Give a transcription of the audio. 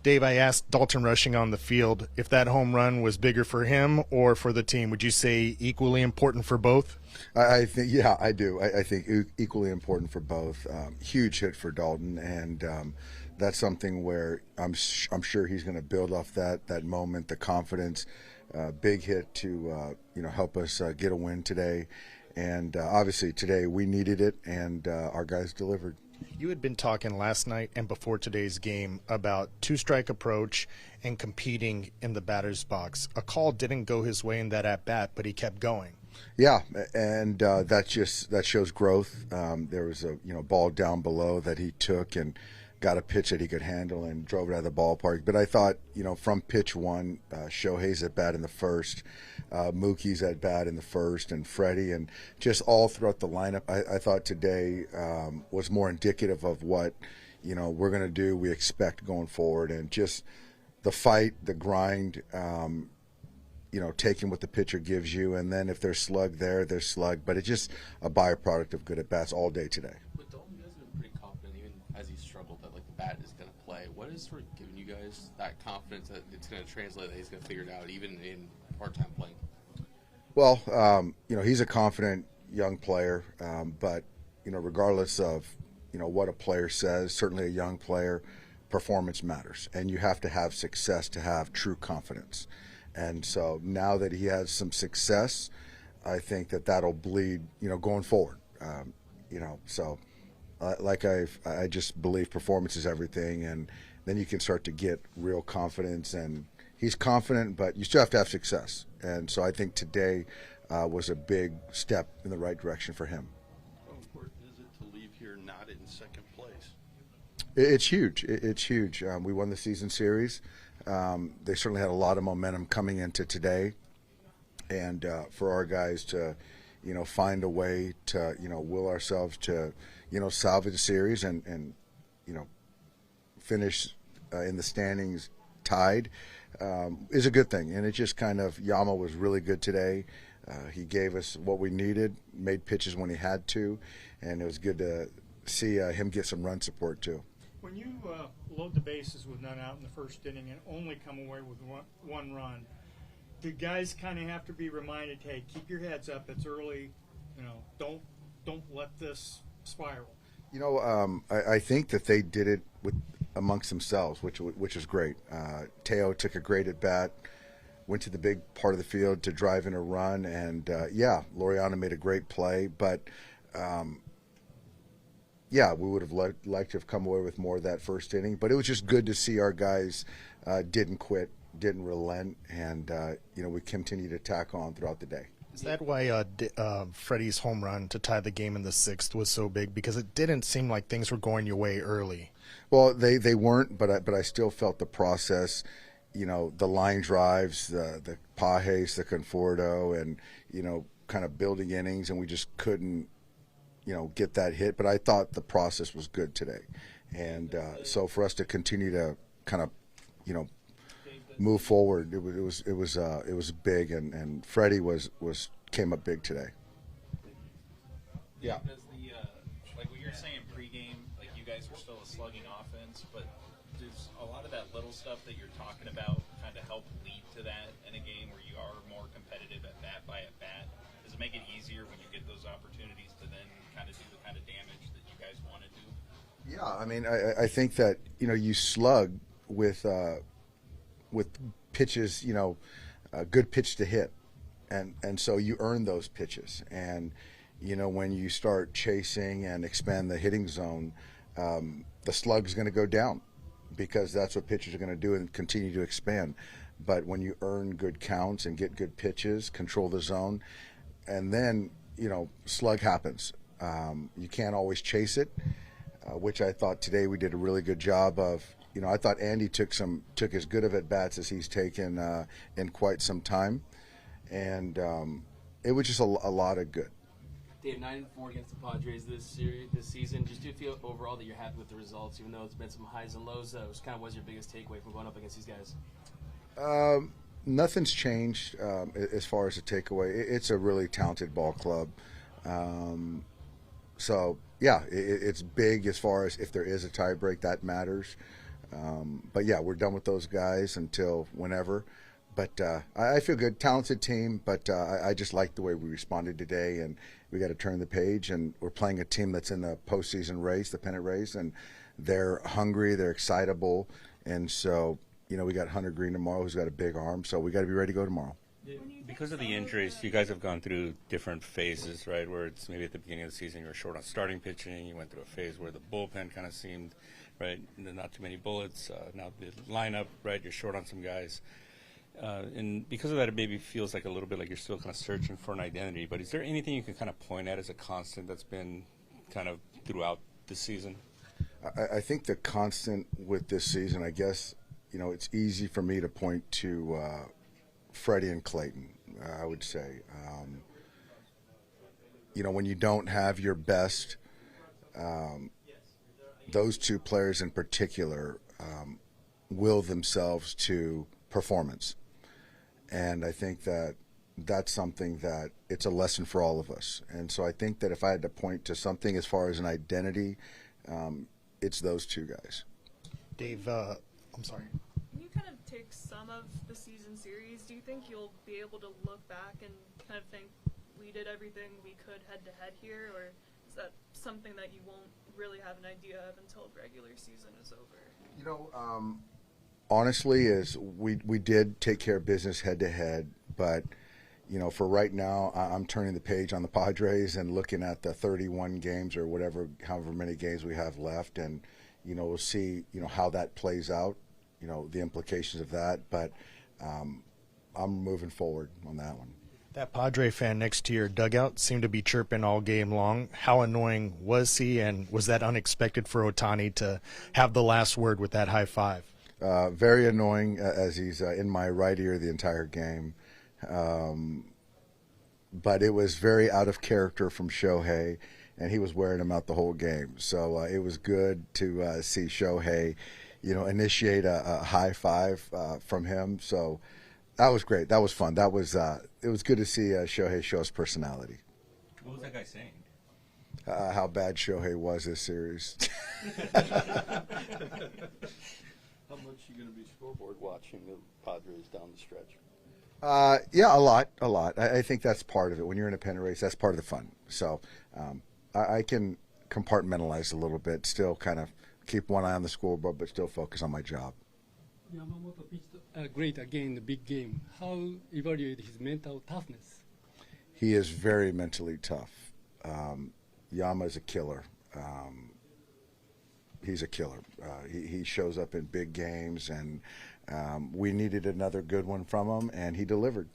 Dave, I asked Dalton Rushing on the field if that home run was bigger for him or for the team. Would you say equally important for both? I think, yeah, I do. I think equally important for both. Huge hit for Dalton, and that's something where I'm sure he's going to build off that moment, the confidence. Big hit to help us get a win today, and obviously today we needed it, and our guys delivered. You had been talking last night and before today's game about two-strike approach and competing in the batter's box. A call didn't go his way in that at-bat, but he kept going. Yeah, and that shows growth. There was a ball down below that he took and got a pitch that he could handle and drove it out of the ballpark. But I thought, from pitch one, Shohei's at bat in the first, Mookie's at bat in the first, and Freddie, and just all throughout the lineup, I thought today was more indicative of what, we're going to do, we expect going forward, and just the fight, the grind, taking what the pitcher gives you, and then if there's slug there, there's slug. But it's just a byproduct of good at-bats all day today. But Dalton has been pretty confident, even as he struggled, that the bat is going to play. What is sort of giving you guys that confidence that it's going to translate, that he's going to figure it out, even in part-time playing? Well, he's a confident young player, but regardless of what a player says, certainly a young player, performance matters, and you have to have success to have true confidence. And so now that he has some success, I think that'll bleed, going forward. So I just believe performance is everything, and then you can start to get real confidence. And he's confident, but you still have to have success. And so I think today was a big step in the right direction for him. How important is it to leave here not in second place? It's huge. It's huge. We won the season series. They certainly had a lot of momentum coming into today, and for our guys to, find a way to, will ourselves to, salvage the series and finish in the standings tied is a good thing. And it just kind of, Yama was really good today. He gave us what we needed, made pitches when he had to, and it was good to see him get some run support too. When you load the bases with none out in the first inning and only come away with one run, the guys kind of have to be reminded, hey, keep your heads up. It's early. Don't let this spiral. I think that they did it amongst themselves, which is great. Teo took a great at bat, went to the big part of the field to drive in a run, and Laureano made a great play, but. We would have liked to have come away with more of that first inning, but it was just good to see our guys didn't quit, didn't relent, and we continued to tack on throughout the day. Is that why Freddie's home run to tie the game in the sixth was so big? Because it didn't seem like things were going your way early. Well, they weren't, but I still felt the process. The line drives, the Pajes, the Conforto, and kind of building innings, and we just couldn't. Get that hit, but I thought the process was good today, and so for us to continue to kind of, move forward, it was big, and Freddie came up big today. Yeah. Does like what you're saying pregame, like you guys are still a slugging offense, but does a lot of that little stuff that you're talking about kind of help lead to that in a game where you are more competitive at bat by at bat? Does it make it easier when you get those opportunities to then kind of do the kind of damage that you guys want to do? Yeah, I mean, I think that you slug with pitches, a good pitch to hit, and so you earn those pitches, and when you start chasing and expand the hitting zone, the slug's going to go down because that's what pitchers are going to do and continue to expand. But when you earn good counts and get good pitches, control the zone, and then slug happens. You can't always chase it, which I thought today we did a really good job of. I thought Andy took as good of at bats as he's taken in quite some time, and it was just a lot of good. Dave, 9-4 against the Padres this season. Just do you feel overall that you're happy with the results, even though it's been some highs and lows? Which kind of was your biggest takeaway from going up against these guys? Nothing's changed as far as the takeaway. It's a really talented ball club. So, yeah, it's big as far as if there is a tie break, that matters. But yeah, we're done with those guys until whenever. But I feel good. Talented team, but I just like the way we responded today, and we got to turn the page. And we're playing a team that's in the postseason race, the pennant race, and they're hungry, they're excitable, and so we got Hunter Green tomorrow, who's got a big arm, so we got to be ready to go tomorrow. Because of the injuries, you guys have gone through different phases, right? Where it's maybe at the beginning of the season you were short on starting pitching. You went through a phase where the bullpen kind of seemed, right, not too many bullets. Now the lineup, right, you're short on some guys. And because of that, it maybe feels like a little bit like you're still kind of searching for an identity. But is there anything you can kind of point at as a constant that's been kind of throughout the season? I think the constant with this season, I guess, it's easy for me to point to Freddie and Clayton, I would say. When you don't have your best, those two players in particular will themselves to performance. And I think that that's something that it's a lesson for all of us. And so I think that if I had to point to something as far as an identity, it's those two guys. Dave, I'm sorry. When you kind of take some of the season series, do you think you'll be able to look back and kind of think we did everything we could head-to-head here, or is that something that you won't really have an idea of until regular season is over? Honestly, is we did take care of business head-to-head, but for right now, I'm turning the page on the Padres and looking at the 31 games or however many games we have left, and we'll see how that plays out, the implications of that. But I'm moving forward on that one. That Padre fan next to your dugout seemed to be chirping all game long. How annoying was he, and was that unexpected for Ohtani to have the last word with that high five? Very annoying, as he's in my right ear the entire game. But it was very out of character from Shohei, and he was wearing them out the whole game. So it was good to see Shohei, initiate a high five from him. So that was great. That was fun. It was good to see Shohei show his personality. What was that guy saying? How bad Shohei was this series. How much are you going to be scoreboard watching the Padres down the stretch? Yeah, a lot. I think that's part of it. When you're in a pennant race, that's part of the fun. So I can compartmentalize a little bit, still kind of keep one eye on the scoreboard, but still focus on my job. Yamamoto pitched great again in the big game. How evaluate his mental toughness? He is very mentally tough. Yama is a killer. He's a killer. He shows up in big games, and we needed another good one from him, and he delivered.